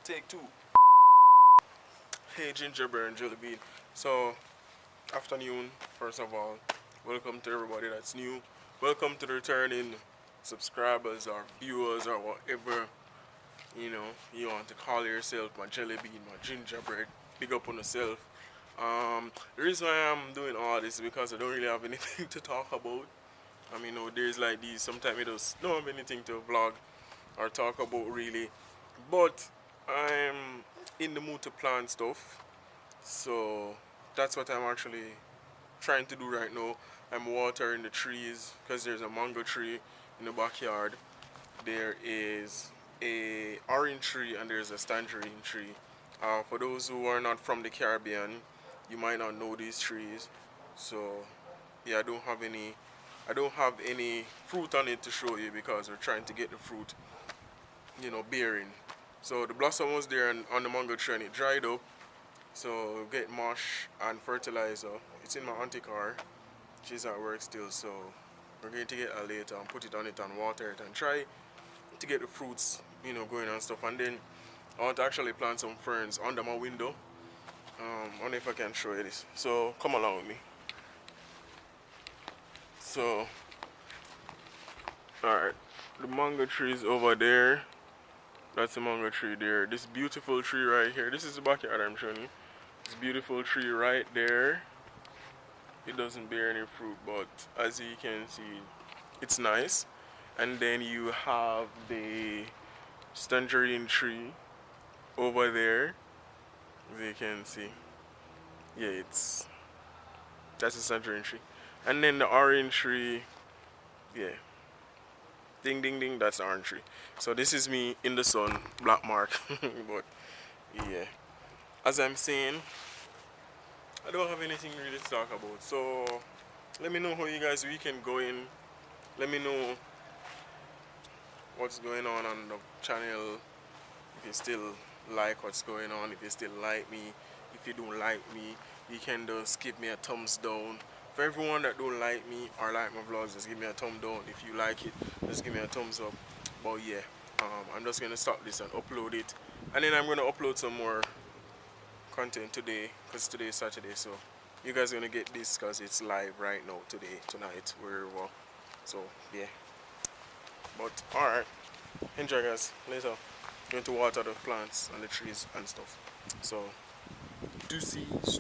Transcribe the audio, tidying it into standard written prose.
Take two. Hey gingerbread and jelly bean. So, afternoon, first of all. Welcome to everybody that's new. Welcome to the returning subscribers or viewers or whatever you want to call yourself. My jelly bean, my gingerbread. Big up on yourself. The reason why I'm doing all this is because I don't really have anything to talk about. I mean, days like these, sometimes I just don't have anything to vlog or talk about really. But I'm in the mood to plant stuff, so that's what I'm actually trying to do right now. I'm watering the trees because there's a mango tree in the backyard. There is a orange tree and there's a tangerine tree. For those who are not from the Caribbean, you might not know these trees. So yeah, I don't have any fruit on it to show you because we're trying to get the fruit, bearing. So the blossom was there on the mango tree and it dried up. So get mush and fertilizer. It's in my auntie car. She's at work still, so we're going to get her later and put it on it and water it and try to get the fruits, going and stuff. And then I want to actually plant some ferns under my window. I don't know if I can show you this. So come along with me. So, alright, the mango tree is over there. That's the mango tree there. This beautiful tree right here. This is the backyard I'm showing you. This beautiful tree right there. It doesn't bear any fruit, but as you can see, it's nice. And then you have the tangerine tree over there. As you can see. Yeah, that's a tangerine tree. And then the orange tree, yeah. Ding ding ding, that's the orange tree. So this is me in the sun, black mark. But yeah, as I'm saying, I don't have anything really to talk about. So let me know how you guys' weekend going. Let me know what's going on the channel. If you still like what's going on, if you still like me, if you don't like me, you can just give me a thumbs down. For everyone that don't like me or like my vlogs, just give me a thumb down. If you like it, just give me a thumbs up. But yeah, I'm just gonna stop this and upload it, and then I'm gonna upload some more content today because today is Saturday. So you guys are gonna get this because it's live right now, tonight, wherever. So yeah. But alright, enjoy guys. Later, going to water the plants and the trees and stuff. So deuces.